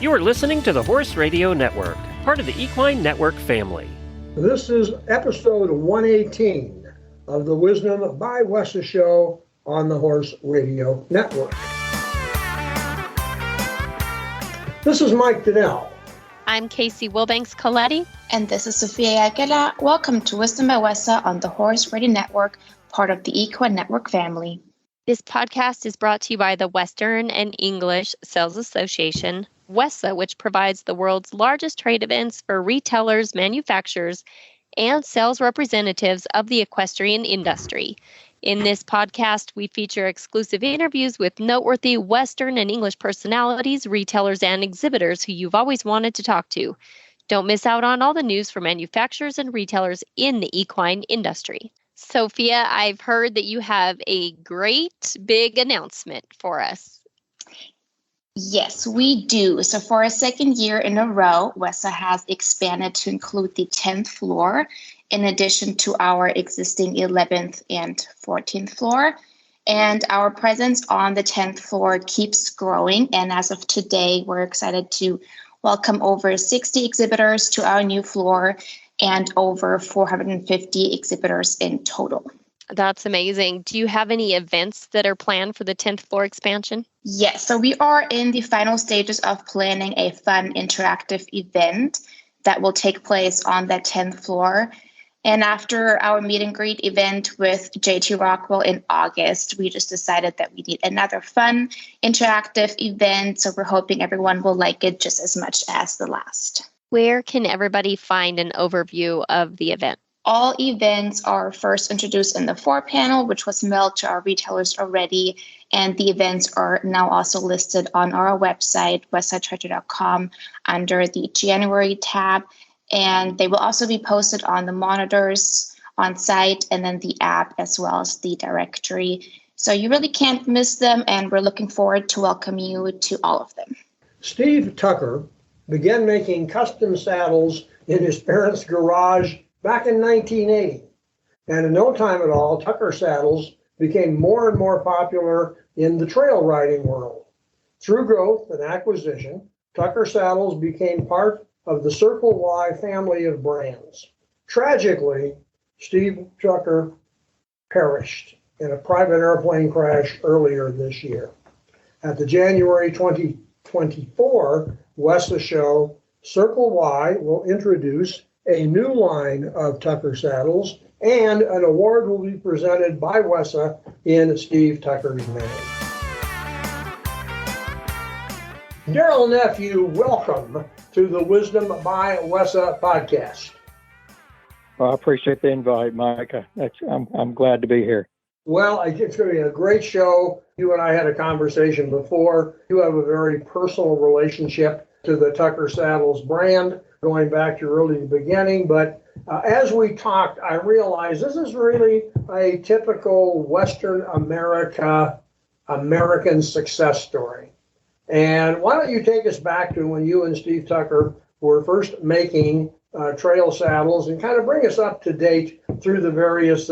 You are listening to the Horse Radio Network, part of the Equine Network family. This is episode 118 of the Wisdom by Wessa show on the Horse Radio Network. This is Mike Donnell. I'm Casey Wilbanks-Coletti. And this is Sophia Aguilar. Welcome to Wisdom by Wessa on the Horse Radio Network, part of the Equine Network family. This podcast is brought to you by the Western and English Sales Association, WESA, which provides the world's largest trade events for retailers, manufacturers, and sales representatives of the equestrian industry. In this podcast, we feature exclusive interviews with noteworthy Western and English personalities, retailers, and exhibitors who you've always wanted to talk to. Don't miss out on all the news from manufacturers and retailers in the equine industry. Sophia, I've heard that you have a great big announcement for us. Yes, we do. So for a second year in a row, WESA has expanded to include the 10th floor, in addition to our existing 11th and 14th floor. And our presence on the 10th floor keeps growing. And as of today, we're excited to welcome over 60 exhibitors to our new floor and over 450 exhibitors in total. That's amazing. Do you have any events that are planned for the 10th floor expansion? Yes, so we are in the final stages of planning a fun interactive event that will take place on that 10th floor. And after our meet and greet event with JT Rockwell in August, we just decided that we need another fun interactive event. So we're hoping everyone will like it just as much as the last. Where can everybody find an overview of the event? All events are first introduced in the 4 panel, which was mailed to our retailers already. And the events are now also listed on our website, westsidetrader.com, under the January tab. And they will also be posted on the monitors on site and then the app as well as the directory. So you really can't miss them. And we're looking forward to welcome you to all of them. Steve Tucker began making custom saddles in his parents' garage back in 1980. And in no time at all, Tucker saddles became more and more popular in the trail riding world. Through growth and acquisition, Tucker saddles became part of the Circle Y family of brands. Tragically, Steve Tucker perished in a private airplane crash earlier this year. At the January 2024 WESA show, Circle Y will introduce a new line of Tucker saddles, and an award will be presented by WESA in Steve Tucker's name. Darrell Nephew, welcome to the Wisdom by WESA podcast. Well, I appreciate the invite, Mike. I'm glad to be here. Well, it's going to be a great show. You and I had a conversation before. You have a very personal relationship to the Tucker Saddles brand, going back to really the beginning. But as we talked, I realized this is really a typical Western American success story. And why don't you take us back to when you and Steve Tucker were first making trail saddles and kind of bring us up to date through the various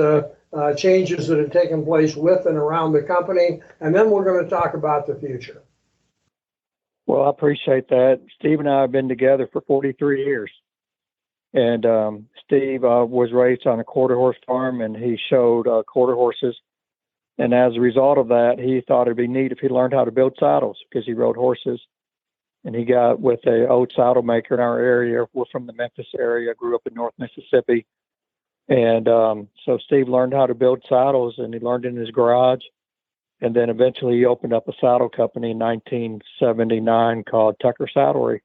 changes that have taken place with and around the company. And then we're going to talk about the future. Well, I appreciate that. Steve and I have been together for 43 years. And Steve was raised on a quarter horse farm, and he showed quarter horses. And as a result of that, he thought it'd be neat if he learned how to build saddles because he rode horses. And he got with an old saddle maker in our area. We're from the Memphis area, grew up in North Mississippi. And so Steve learned how to build saddles, and he learned in his garage. And then eventually he opened up a saddle company in 1979 called Tucker Saddlery.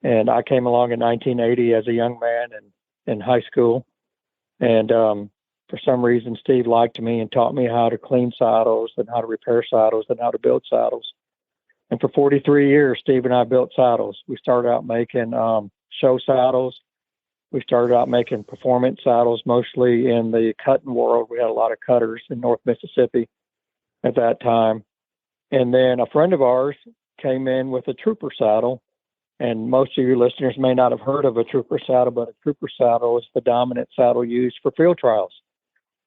And I came along in 1980 as a young man in high school. And for some reason, Steve liked me and taught me how to clean saddles and how to repair saddles and how to build saddles. And for 43 years, Steve and I built saddles. We started out making show saddles. We started out making performance saddles, mostly in the cutting world. We had a lot of cutters in North Mississippi at that time. And then a friend of ours came in with a trooper saddle. And most of your listeners may not have heard of a trooper saddle, but a trooper saddle is the dominant saddle used for field trials.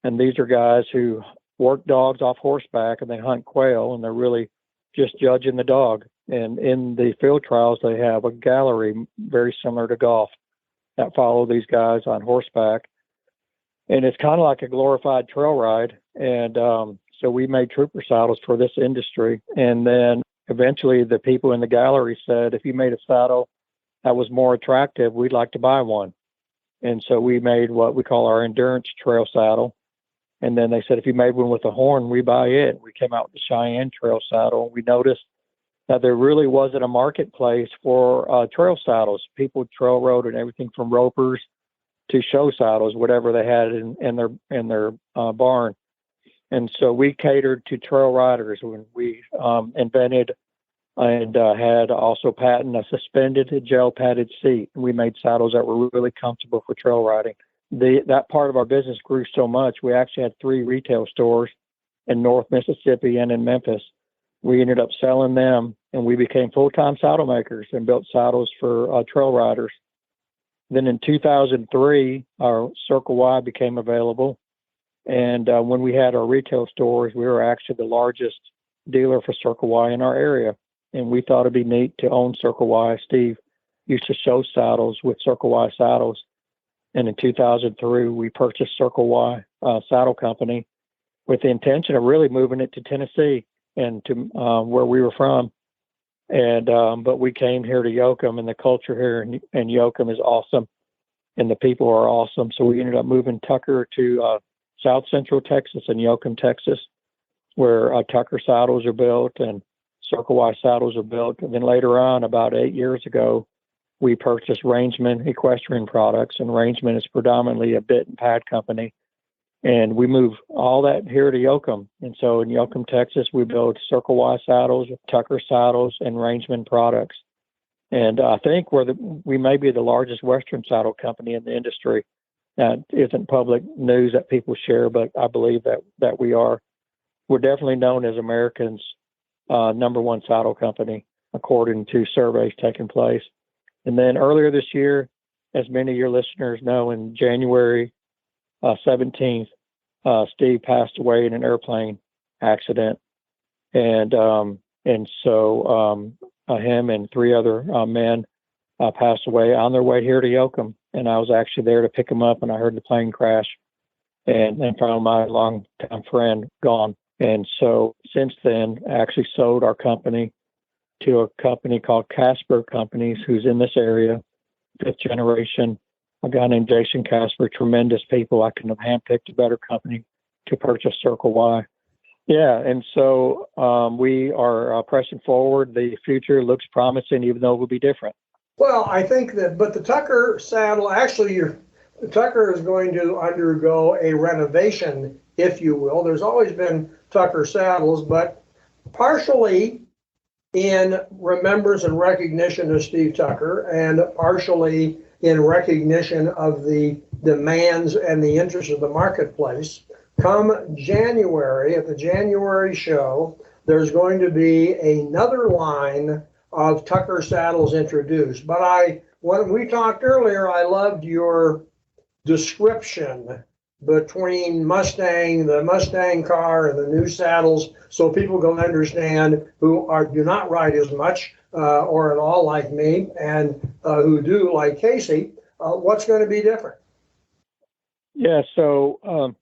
And these are guys who work dogs off horseback and they hunt quail, and they're really just judging the dog. And in the field trials, they have a gallery very similar to golf that follow these guys on horseback. And it's kind of like a glorified trail ride. And so we made trooper saddles for this industry. And then eventually the people in the gallery said, if you made a saddle that was more attractive, we'd like to buy one. And so we made what we call our endurance trail saddle. And then they said, if you made one with a horn, we buy it. We came out with the Cheyenne trail saddle. We noticed that there really wasn't a marketplace for trail saddles. People trail rode and everything from ropers to show saddles, whatever they had in their barn. And so we catered to trail riders when we invented and had also patent a suspended gel padded seat. We made saddles that were really comfortable for trail riding. That part of our business grew so much, we actually had 3 retail stores in North Mississippi and in Memphis. We ended up selling them, and we became full-time saddle makers and built saddles for trail riders. Then in 2003, our Circle Y became available. And when we had our retail stores, we were actually the largest dealer for Circle Y in our area. And we thought it'd be neat to own Circle Y. Steve used to show saddles with Circle Y saddles. And in 2003, we purchased Circle Y Saddle Company with the intention of really moving it to Tennessee and to where we were from. And but we came here to Yoakum, and the culture here in Yoakum is awesome, and the people are awesome. So we ended up moving Tucker to South Central Texas and Yoakum, Texas, where Tucker saddles are built and Circle Y saddles are built. And then later on, about 8 years ago, we purchased Rangeman Equestrian Products, and Rangeman is predominantly a bit and pad company. And we moved all that here to Yoakum. And so in Yoakum, Texas, we build Circle Y saddles, Tucker saddles, and Rangeman products. And I think we may be the largest Western saddle company in the industry. That isn't public news that people share, but I believe that we are. We're definitely known as Americans' #1 saddle company, according to surveys taking place. And then earlier this year, as many of your listeners know, in January 17th, Steve passed away in an airplane accident. And so him and 3 other men passed away on their way here to Yoakum. And I was actually there to pick him up, and I heard the plane crash and found my longtime friend gone. And so since then, I actually sold our company to a company called Casper Companies, who's in this area, 5th generation. A guy named Jason Casper, tremendous people. I couldn't have handpicked a better company to purchase Circle Y. Yeah, and so we are pressing forward. The future looks promising, even though it will be different. Well, I think that, but the Tucker saddle, actually, the Tucker is going to undergo a renovation, if you will. There's always been Tucker saddles, but partially in remembrance and recognition of Steve Tucker, and partially in recognition of the demands and the interests of the marketplace. Come January, at the January show, there's going to be another line of Tucker saddles introduced. But when we talked earlier, I loved your description between the Mustang car and the new saddles, so people can understand who do not ride as much or at all like me, and who do like Casey, what's going to be different? Yeah, so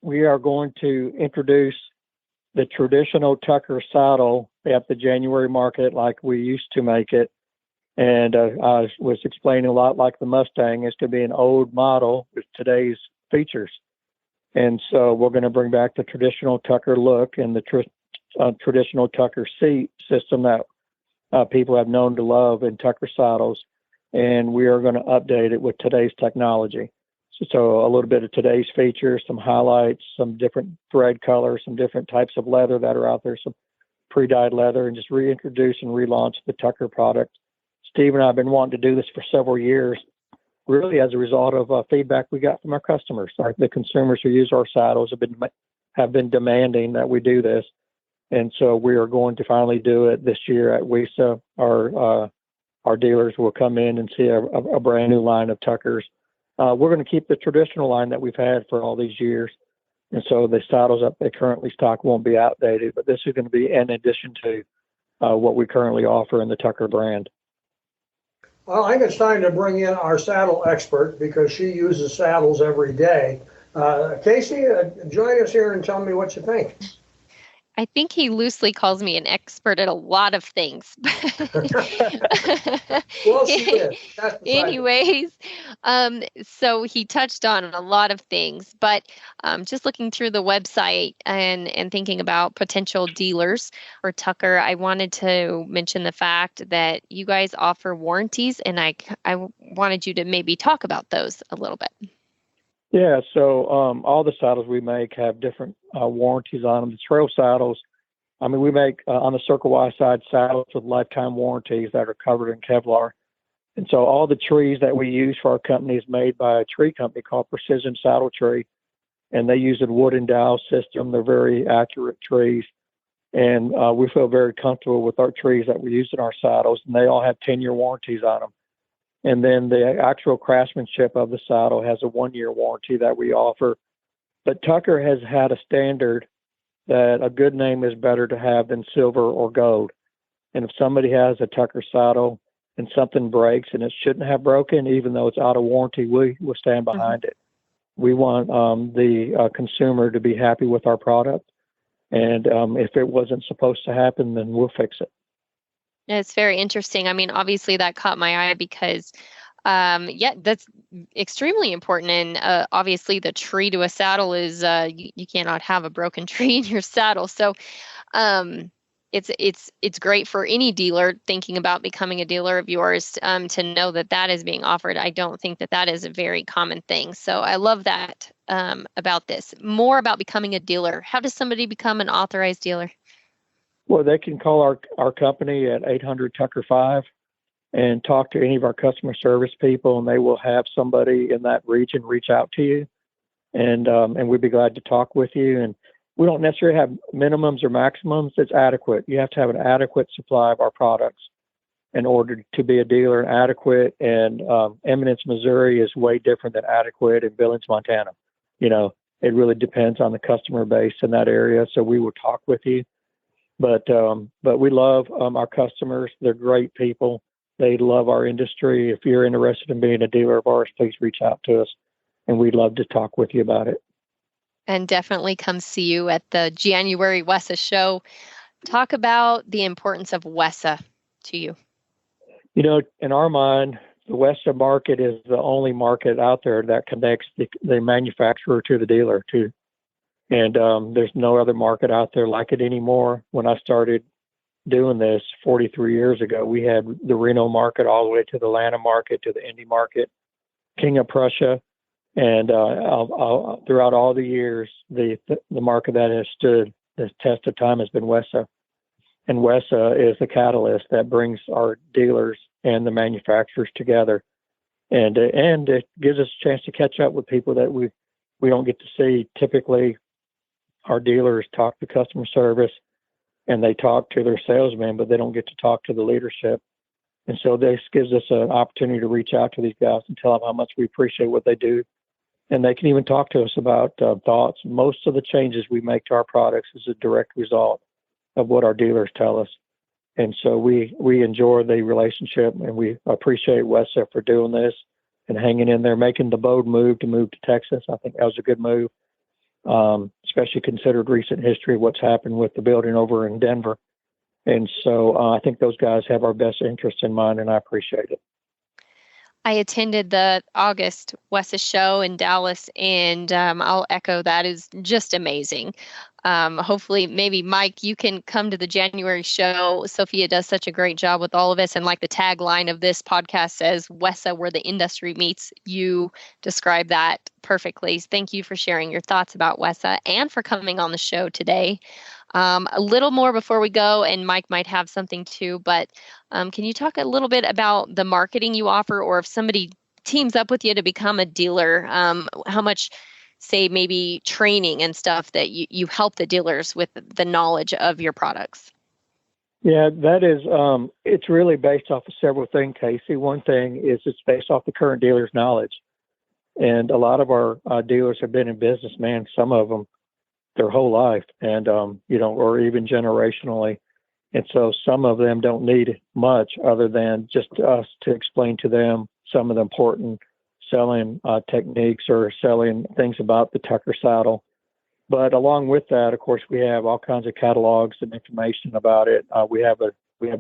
we are going to introduce the traditional Tucker saddle at the January market like we used to make it. And I was explaining a lot like the Mustang is to be an old model with today's features. And so we're going to bring back the traditional Tucker look and the traditional Tucker seat system that people have known to love in Tucker saddles. And we are going to update it with today's technology. So a little bit of today's features, some highlights, some different thread colors, some different types of leather that are out there, some pre-dyed leather, and just reintroduce and relaunch the Tucker product. Steve and I have been wanting to do this for several years, really as a result of feedback we got from our customers. The consumers who use our saddles have been demanding that we do this. And so we are going to finally do it this year at WESA. Our dealers will come in and see a brand new line of Tuckers. We're going to keep the traditional line that we've had for all these years. And so the saddles that they currently stock won't be outdated, but this is going to be in addition to what we currently offer in the Tucker brand. Well, I think it's time to bring in our saddle expert because she uses saddles every day. Casey, join us here and tell me what you think. I think he loosely calls me an expert at a lot of things. Well, she is. That's beside Anyways, so he touched on a lot of things, but just looking through the website and thinking about potential dealers for Tucker, I wanted to mention the fact that you guys offer warranties, and I wanted you to maybe talk about those a little bit. Yeah, so all the saddles we make have different warranties on them. The trail saddles, I mean, we make on the Circle Y side saddles with lifetime warranties that are covered in Kevlar. And so all the trees that we use for our company is made by a tree company called Precision Saddle Tree. And they use a wood and dowel system. They're very accurate trees. And we feel very comfortable with our trees that we use in our saddles. And they all have 10-year warranties on them. And then the actual craftsmanship of the saddle has a 1-year warranty that we offer. But Tucker has had a standard that a good name is better to have than silver or gold. And if somebody has a Tucker saddle and something breaks and it shouldn't have broken, even though it's out of warranty, we will stand behind it. We want the consumer to be happy with our product. And if it wasn't supposed to happen, then we'll fix it. It's very interesting. I mean, obviously that caught my eye because, that's extremely important. And obviously the tree to a saddle is you cannot have a broken tree in your saddle. So it's great for any dealer thinking about becoming a dealer of yours to know that that is being offered. I don't think that is a very common thing. So I love that about this. More about becoming a dealer. How does somebody become an authorized dealer? Well, they can call our company at 800-TUCKER-5 and talk to any of our customer service people, and they will have somebody in that region reach out to you, and we'd be glad to talk with you. And we don't necessarily have minimums or maximums. It's adequate. You have to have an adequate supply of our products in order to be a dealer. Adequate and Eminence, Missouri is way different than adequate in Billings, Montana. You know, it really depends on the customer base in that area. So we will talk with you. But we love our customers. They're great people. They love our industry. If you're interested in being a dealer of ours, please reach out to us, and we'd love to talk with you about it. And definitely come see you at the January WESA show. Talk about the importance of WESA to you. You know, in our mind, the WESA market is the only market out there that connects the manufacturer to the dealer too. And there's no other market out there like it anymore. When I started doing this 43 years ago, we had the Reno market all the way to the Atlanta market, to the Indy market, King of Prussia. And throughout all the years, the market that has stood the test of time has been WESA. And WESA is the catalyst that brings our dealers and the manufacturers together. And it gives us a chance to catch up with people that we don't get to see typically. Our dealers talk to customer service and they talk to their salesmen, but they don't get to talk to the leadership. And so this gives us an opportunity to reach out to these guys and tell them how much we appreciate what they do. And they can even talk to us about thoughts. Most of the changes we make to our products is a direct result of what our dealers tell us. And so we enjoy the relationship, and we appreciate WESA for doing this and hanging in there, making the bold move to Texas. I think that was a good move. Especially considered recent history of what's happened with the building over in Denver. And so I think those guys have our best interest in mind, and I appreciate it. I attended the August WESA show in Dallas, and I'll echo that is just amazing. Hopefully, maybe Mike, you can come to the January show. Sophia does such a great job with all of us. And like the tagline of this podcast says, WESA, where the industry meets. You describe that perfectly. Thank you for sharing your thoughts about WESA and for coming on the show today. A little more before we go, and Mike might have something too, but can you talk a little bit about the marketing you offer, or if somebody teams up with you to become a dealer, how much, say, maybe training and stuff that you help the dealers with the knowledge of your products? Yeah, that is, it's really based off of several things, Casey. One thing is it's based off the current dealer's knowledge. And a lot of our dealers have been in business, man, some of them their whole life, and or even generationally. And so some of them don't need much other than just us to explain to them some of the important selling techniques or selling things about the Tucker saddle. But along with that, of course, we have all kinds of catalogs and information about it. We have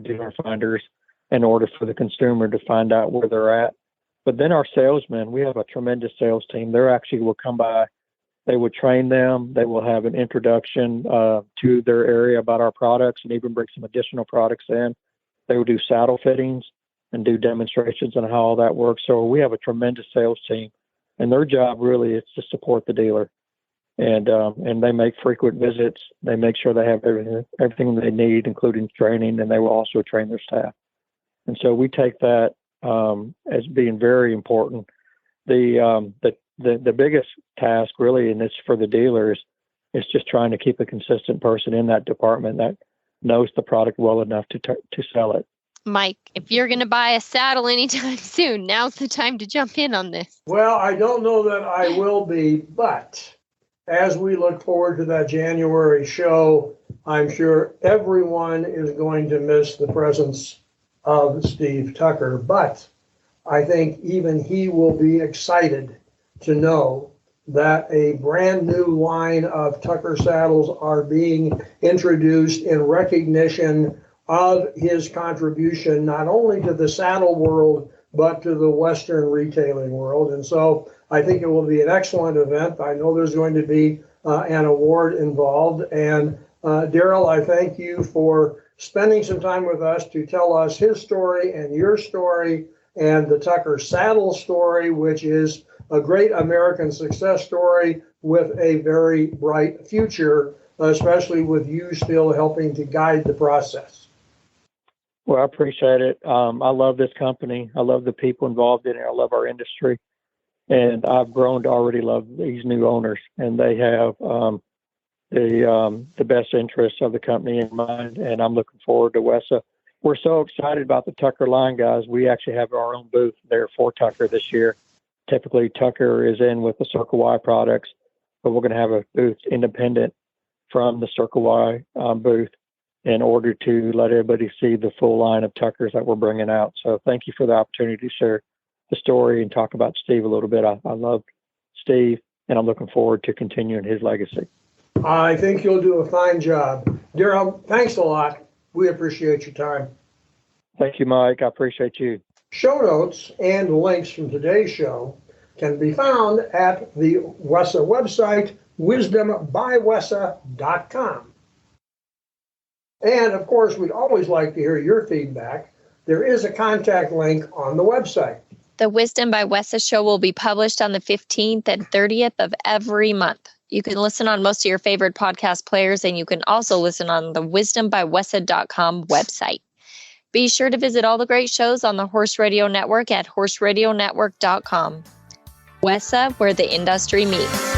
dealer finders in order for the consumer to find out where they're at. But then our salesmen, we have a tremendous sales team. They actually will come by. They will train them. They will have an introduction to their area about our products and even bring some additional products in. They will do saddle fittings and do demonstrations on how all that works. So we have a tremendous sales team, and their job really is to support the dealer. And they make frequent visits. They make sure they have everything they need, including training, and they will also train their staff. And so we take that as being very important. The biggest task really, and it's for the dealers, is just trying to keep a consistent person in that department that knows the product well enough to sell it. Mike, if you're going to buy a saddle anytime soon, now's the time to jump in on this. Well, I don't know that I will be, but as we look forward to that January show, I'm sure everyone is going to miss the presence of Steve Tucker, but I think even he will be excited to know that a brand new line of Tucker saddles are being introduced in recognition of his contribution not only to the saddle world, but to the Western retailing world. And so I think it will be an excellent event. I know there's going to be an award involved. And Darrell, I thank you for spending some time with us to tell us his story and your story and the Tucker saddle story, which is a great American success story with a very bright future, especially with you still helping to guide the process. Well, I appreciate it. I love this company. I love the people involved in it. I love our industry. And I've grown to already love these new owners, and they have the best interests of the company in mind. And I'm looking forward to WESA. We're so excited about the Tucker line, guys. We actually have our own booth there for Tucker this year. Typically, Tucker is in with the Circle Y products, but we're going to have a booth independent from the Circle Y booth in order to let everybody see the full line of Tuckers that we're bringing out. So thank you for the opportunity to share the story and talk about Steve a little bit. I love Steve, and I'm looking forward to continuing his legacy. I think you'll do a fine job. Darrell, thanks a lot. We appreciate your time. Thank you, Mike. I appreciate you. Show notes and links from today's show can be found at the WESA website, wisdombywesa.com. And of course, we'd always like to hear your feedback. There is a contact link on the website. The Wisdom by WESA show will be published on the 15th and 30th of every month. You can listen on most of your favorite podcast players, and you can also listen on the wisdombywesa.com website. Be sure to visit all the great shows on the Horse Radio Network at horseradionetwork.com. WESA, where the industry meets.